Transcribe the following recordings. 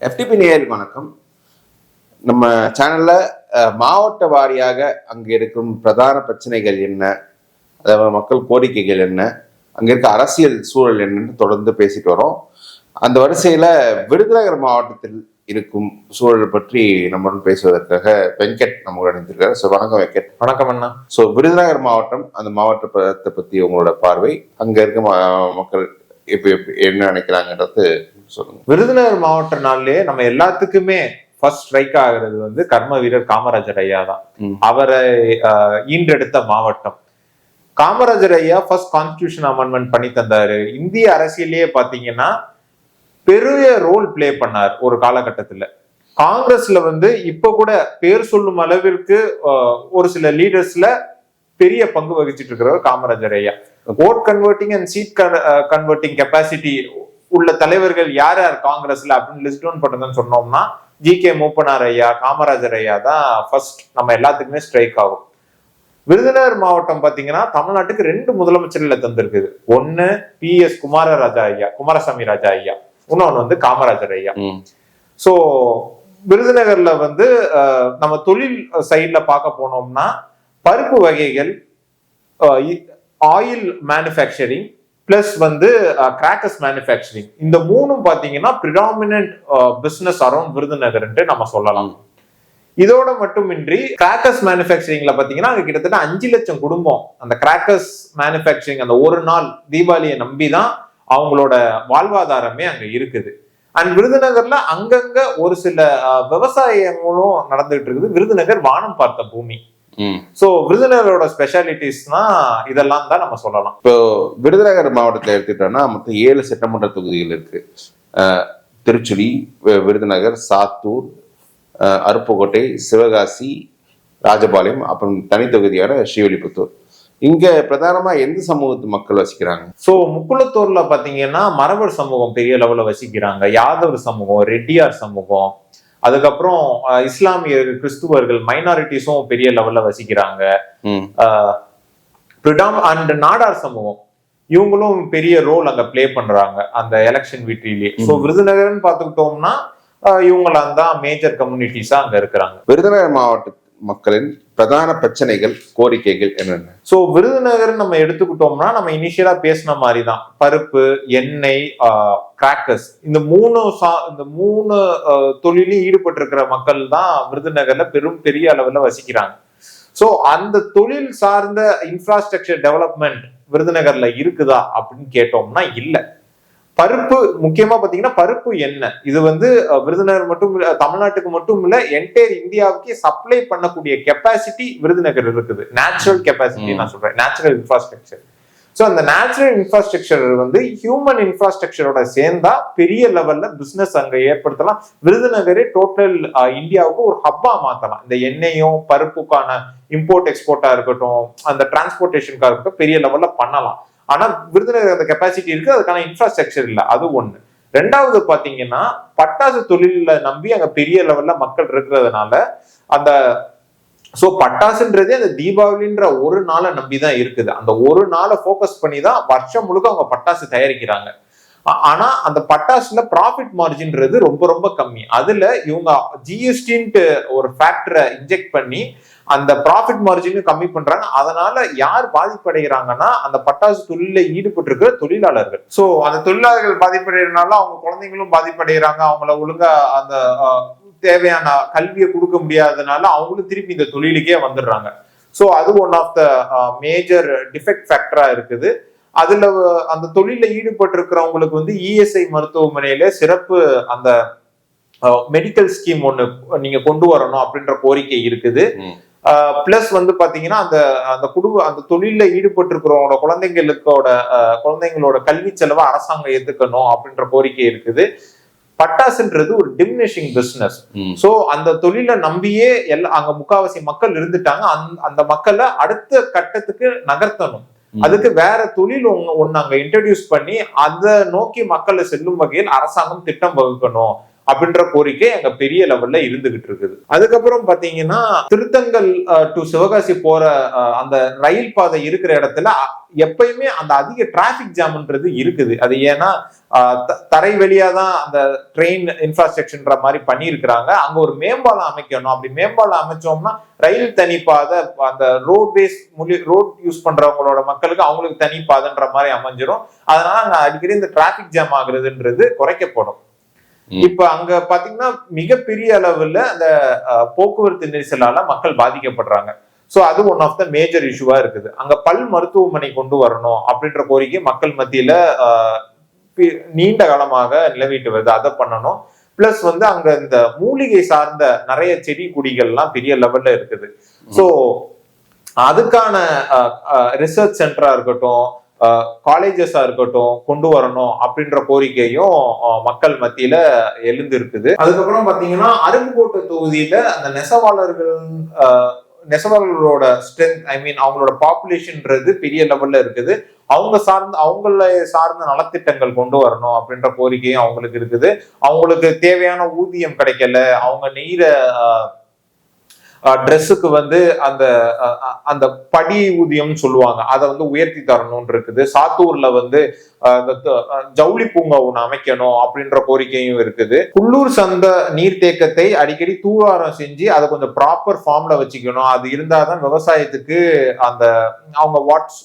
FTP நேயர்களுக்கு வணக்கம். நம்ம சேனல்ல மாவட்ட வாரியாக அங்கே இருக்கும் பிரதான பிரச்சனைகள் என்ன, அதாவது மக்கள் கோரிக்கைகள் என்ன, அங்கே இருக்க அரசியல் சூழல் என்னன்னு தொடர்ந்து பேசிட்டு வரோம். அந்த வரிசையில விருதுநகர் மாவட்டத்தில் இருக்கும் சூழல் பற்றி நம்மளுடன் பேசுவதற்காக வெங்கட் நம்மளோட இணைந்திருக்காரு. ஸோ வணக்கம் வெங்கட். வணக்கம் அண்ணா. ஸோ விருதுநகர் மாவட்டம், அந்த மாவட்டத்தை பத்தி உங்களோட பார்வை, அங்க இருக்க மக்கள் இப்ப என்ன நினைக்கிறாங்கன்றது சொல்லுங்க. விருதுநகர் மாவட்ட நாள்லயே நம்ம எல்லாத்துக்குமே ஃபர்ஸ்ட் ஸ்ட்ரைக் ஆகிறது வந்து கர்ம வீரர் காமராஜர் ஐயா தான். அவரை ஈன்றெடுத்த மாவட்டம். காமராஜர் ஐயா ஃபர்ஸ்ட் கான்ஸ்டிடியூஷன் அமெண்ட்மெண்ட் பண்ணி தந்தாரு. இந்திய அரசியலையே பாத்தீங்கன்னா பெரிய ரோல் பிளே பண்ணார் ஒரு காலகட்டத்துல. காங்கிரஸ்ல வந்து இப்ப கூட பேர் சொல்லும் அளவிற்கு ஒரு சில லீடர்ஸ்ல பெரிய பங்கு வகிச்சிட்டு இருக்கிறவர் காமராஜர் ஐயா. Vote converting and seat converting capacity உள்ள தலைவர்கள் யார் யார் காங்கிரஸ்ல அப்படின்னு லிஸ்ட் டவுன் பண்ணதுன்னு சொன்னோம்னா ஜி.கே. மூப்பனார் ஐயா, காமராஜர் ஐயா தான் ஃபர்ஸ்ட் நம்ம எல்லாத்துக்குமே ஸ்ட்ரைக் ஆகும். விருதுநகர் மாவட்டம் பாத்தீங்கன்னா தமிழ்நாட்டுக்கு 2 முதலமைச்சர்களை தந்திருக்குது. ஒன்னு பி.எஸ். குமாரசாமி ராஜா ஐயா, இன்னொன்னு வந்து காமராஜர் ஐயா. சோ விருதுநகர்ல வந்து நம்ம தொழில் சைட்ல பார்க்க போனோம்னா பருப்பு வகைகள், ஆயில் மேனுஃபேக்சரிங் பிளஸ் வந்து கிராக்கர்ஸ் மேனுஃபேக்சரிங், இந்த மூணும் பாத்தீங்கன்னா பிரிடாமினன்ட் பிசினஸ் அரௌண்ட் விருதுநகர்ன்ட்டு நம்ம சொல்லலாம். இதோட மட்டுமின்றி கிராக்கர்ஸ் மேனுஃபேக்சரிங்ல பாத்தீங்கன்னா அங்க கிட்டத்தட்ட 5 லட்சம் குடும்பம் அந்த கிராக்கர்ஸ் மேனுஃபேக்சரிங் அந்த ஒரு நாள் தீபாவளியை நம்பிதான் அவங்களோட வாழ்வாதாரமே அங்க இருக்குது. அண்ட் விருதுநகர்ல அங்கங்க ஒரு சில விவசாயங்களும் நடந்துட்டு இருக்குது. விருதுநகர் வானம் பார்த்த பூமி. சோ விருதுநகரோட ஸ்பெஷாலிட்டிஸ்னா இதெல்லாம் தான் நம்ம சொல்லலாம். இப்போ விருதுநகர் மாவட்டத்தை எடுத்துட்டோம்னா மொத்தம் 7 சட்டமன்ற தொகுதிகள் இருக்கு. திருச்சுழி, விருதுநகர், சாத்தூர், அருப்புக்கோட்டை, சிவகாசி, ராஜபாளையம், அப்புறம் தனி தொகுதியான ஸ்ரீவில்லிபுத்தூர். இங்க பிரதானமா எந்த சமூகத்து மக்கள் வசிக்கிறாங்க? சோ முக்குளத்தூர்ல பாத்தீங்கன்னா மரபர் சமூகம் பெரிய லெவல்ல வசிக்கிறாங்க. யாதவர் சமூகம், ரெட்டியார் சமூகம், அதுக்கப்புறம் இஸ்லாமியர்கள், கிறிஸ்துவர்கள், மைனாரிட்டிஸும் பெரிய லெவல்ல வசிக்கிறாங்க. அண்ட் நாடார் சமூகம் இவங்களும் பெரிய ரோல் அங்க பிளே பண்றாங்க அந்த எலெக்ஷன் வீட்டிலேயே. சோ விருதுநகர்னு பாத்துக்கிட்டோம்னா இவங்களாம் தான் மேஜர் கம்யூனிட்டிஸா அங்க இருக்கிறாங்க. விருதுநகர் மாவட்ட மக்களின் பிரதான பிரச்சனைகள், கோரிக்கைகள் என்னென்ன? சோ விருதுநகர் நம்ம எடுத்துக்கிட்டோம்னா நம்ம இனிஷியலா பேசின மாதிரி தான் பருப்பு, எண்ணெய், கிராக்கர்ஸ், இந்த மூணு தொழிலையும் ஈடுபட்டு இருக்கிற மக்கள் தான் விருதுநகர்ல பெரிய அளவுல வசிக்கிறாங்க. சோ அந்த தொழில் சார்ந்த இன்ஃப்ராஸ்ட்ரக்சர் டெவலப்மெண்ட் விருதுநகர்ல இருக்குதா அப்படின்னு கேட்டோம்னா இல்ல. பருப்பு முக்கியமா பாத்தீங்கன்னா பருப்பு எண்ணெய் இது வந்து விருதுநகர் மட்டும் இல்ல, தமிழ்நாட்டுக்கு மட்டும் இல்ல, என்டையர் இந்தியாவுக்கு சப்ளை பண்ணக்கூடிய கெப்பாசிட்டி விருதுநகர் இருக்குது. நேச்சுரல் கெப்பாசிட்டி நான் சொல்றேன், நேச்சுரல் இன்ஃப்ராஸ்ட்ரக்சர். சோ அந்த நேச்சுரல் இன்ஃப்ராஸ்ட்ரக்சர் வந்து ஹியூமன் இன்ஃப்ராஸ்ட்ரக்சரோட சேர்ந்தா பெரிய லெவல்ல பிசினஸ் அங்க ஏற்படுத்தலாம். விருதுநகரே டோட்டல் இந்தியாவுக்கு ஒரு ஹப்பா மாத்தலாம். இந்த எண்ணெயும் பருப்புக்கான இம்போர்ட் எக்ஸ்போர்ட்டா இருக்கட்டும், அந்த டிரான்ஸ்போர்டேஷனுக்காக இருக்கட்டும், பெரிய லெவல்ல பண்ணலாம். ஆனா விருதுநகர் அந்த கெப்பாசிட்டி இருக்கு, அதுக்கான இன்ஃப்ராஸ்ட்ரக்சர் இல்ல. அது ஒண்ணு. 2வது பாத்தீங்கன்னா பட்டாசு தொழில நம்பி அங்க பெரிய லெவல்ல மக்கள் இருக்கிறதுனால அந்த பட்டாசுன்றதே அந்த தீபாவளின்ற ஒரு நாளை நம்பிதான் இருக்குது. அந்த ஒரு நாளை போக்கஸ் பண்ணி தான் வருஷம் முழுக்க அவங்க பட்டாசு தயாரிக்கிறாங்க. ஆனா அந்த பட்டாசுல ப்ராஃபிட் மார்ஜின்றது ரொம்ப ரொம்ப கம்மி. அதுல இவங்க ஜிஎஸ்டின்ட்டு ஒரு ஃபேக்டரை இன்ஜெக்ட் பண்ணி அந்த ப்ராஃபிட் மார்ஜினும் கம்மி பண்றாங்க. அதனால யார் பாதிப்படைகிறாங்கன்னா அந்த பட்டாசு தொழில ஈடுபட்டு இருக்கிற தொழிலாளர்கள். சோ அந்த தொழிலாளர்கள் பாதிப்படைகிறதுனால அவங்க குழந்தைங்களும் பாதிப்படைகிறாங்க. அவங்கள ஒழுங்கா அந்த தேவையான கல்வியை கொடுக்க முடியாததுனால அவங்களும் திருப்பி இந்த தொழிலுக்கே வந்துடுறாங்க. சோ அது one of the major defect ஃபேக்டரா இருக்குது. அதுல அந்த தொழில ஈடுபட்டு இருக்கிறவங்களுக்கு வந்து இஎஸ்ஐ மருத்துவமனையில சிறப்பு அந்த மெடிக்கல் ஸ்கீம் ஒண்ணு நீங்க கொண்டு வரணும் அப்படின்ற கோரிக்கை இருக்குது. பிளஸ் வந்து பாத்தீங்கன்னா அந்த தொழில ஈடுபட்டு இருக்கிறவங்களோட குழந்தைங்களோட கல்வி செலவை அரசாங்கம் ஏத்துக்கணும் அப்படின்ற கோரிக்கை இருக்குது. பட்டாசுன்றது ஒரு டிமினிஷிங் பிசினஸ். சோ அந்த தொழிலை நம்பியே அங்க முக்காவாசி மக்கள் இருந்துட்டாங்க. அந்த மக்களை அடுத்த கட்டத்துக்கு நகர்த்தணும். அதுக்கு வேற தொழில் ஒண்ணு அங்க இன்ட்ரடியூஸ் பண்ணி அதை நோக்கி மக்களை செல்லும் வகையில் அரசாங்கம் திட்டம் வகுக்கணும் அப்படின்ற கோரிக்கை அங்க பெரிய லெவல்ல இருந்துகிட்டு இருக்குது. அதுக்கப்புறம் பாத்தீங்கன்னா திருத்தங்கல் டு சிவகாசி போற அந்த ரயில் பாதை இருக்கிற இடத்துல எப்பயுமே அந்த அதிக டிராபிக் ஜாம்ன்றது இருக்குது. அது ஏன்னா தரை வழியா தான் அந்த ட்ரெயின் இன்ஃப்ராஸ்ட்ரக்சர்ன்ற மாதிரி பண்ணியிருக்கிறாங்க. அங்க ஒரு மேம்பாலம் அமைக்கணும். அப்படி மேம்பாலம் அமைச்சோம்னா ரயில் தனிப்பாதை, அந்த ரோட் யூஸ் பண்றவங்களோட மக்களுக்கு அவங்களுக்கு தனிப்பாதைன்ற மாதிரி அமைஞ்சிரும். அதனால அங்க அடிக்கடி இந்த டிராபிக் ஜாம் ஆகுறதுன்றது குறைக்கப்படும். இப்ப அங்க பாத்தீங்கன்னா மிகப்பெரிய அளவுல அந்த போக்குவரத்து நெரிசலால மக்கள் பாதிக்கப்படுறாங்க. சோ அது ஒன் ஆஃப் த மேஜர் இஷ்யூவா இருக்குது. அங்க பல் மருத்துவமனை கொண்டு வரணும் அப்படின்ற கோரிக்கை மக்கள் மத்தியில நீண்ட காலமாக நிலவிட்டு வருது. அதை பண்ணணும். பிளஸ் அங்க இந்த மூலிகை சார்ந்த நிறைய செடி கொடிகள்லாம் பெரிய லெவல்ல இருக்குது. சோ அதுக்கான ரிசர்ச் சென்டரா இருக்கட்டும், காலேஜஸா இருக்கட்டும் கொண்டு வரணும் அப்படின்ற கோரிக்கையும் மக்கள் மத்தியில எழுந்து இருக்குது. அதுக்கப்புறம் பாத்தீங்கன்னா அருப்புக்கோட்டை தொகுதியில அந்த நெசவாளர்களோட ஸ்ட்ரென்த், அவங்களோட பாப்புலேஷன்ன்றது பெரிய லெவல்ல இருக்குது. அவங்கள சார்ந்த நலத்திட்டங்கள் கொண்டு வரணும் அப்படின்ற கோரிக்கையும் அவங்களுக்கு இருக்குது. அவங்களுக்கு தேவையான ஊதியம் கிடைக்கல, அவங்க நெய்ற ட்ரெஸ்ஸுக்கு அந்த அந்த படி ஊதியம் சொல்லுவாங்க, அதை உயர்த்தி தரணும்னு இருக்குது. சாத்தூர்ல ஜவுளி பூங்கா ஒண்ணு அமைக்கணும் அப்படின்ற கோரிக்கையும் இருக்குது. குள்ளூர் சந்த நீர்த்தேக்கத்தை அடிக்கடி தூர்வாரம் செஞ்சு அதை கொஞ்சம் ப்ராப்பர் ஃபார்ம்ல வச்சுக்கணும். அது இருந்தாதான் விவசாயத்துக்கு அந்த அவங்க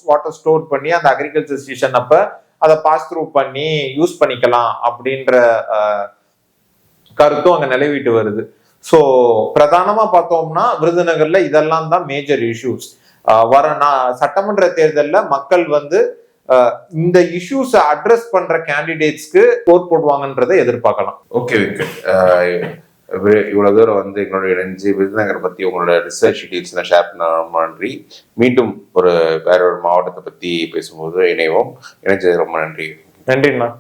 வாட்டர் ஸ்டோர் பண்ணி அந்த அக்ரிகல்ச்சர் சீசன் அப்ப அதை பாஸ் த்ரூ பண்ணி யூஸ் பண்ணிக்கலாம் அப்படின்ற கருத்தும் அங்க நிலவிட்டு வருது. சோ பிரதானமா பார்த்தோம்னா விருதுநகர்ல இதெல்லாம் தான் மேஜர் இஷ்யூஸ். வர சட்டமன்ற தேர்தல்ல மக்கள் இந்த இஷ்யூஸ் அட்ரஸ் பண்ற கேண்டிடேட்ஸ்க்கு ஓட் போடுவாங்கன்றதை எதிர்பார்க்கலாம். ஓகே வெங்கட், இவ்வளவு தூரம் எங்களோட இணைஞ்சு விருதுநகர் பத்தி உங்களோட ரிசர்ச் டீட்டெயில்ஸ் ஷேர் பண்ண ரொம்ப நன்றி. மீண்டும் வேற ஒரு மாவட்டத்தை பத்தி பேசும்போது இணைவோம். இணைஞ்சது ரொம்ப நன்றி. நன்றிண்ணா.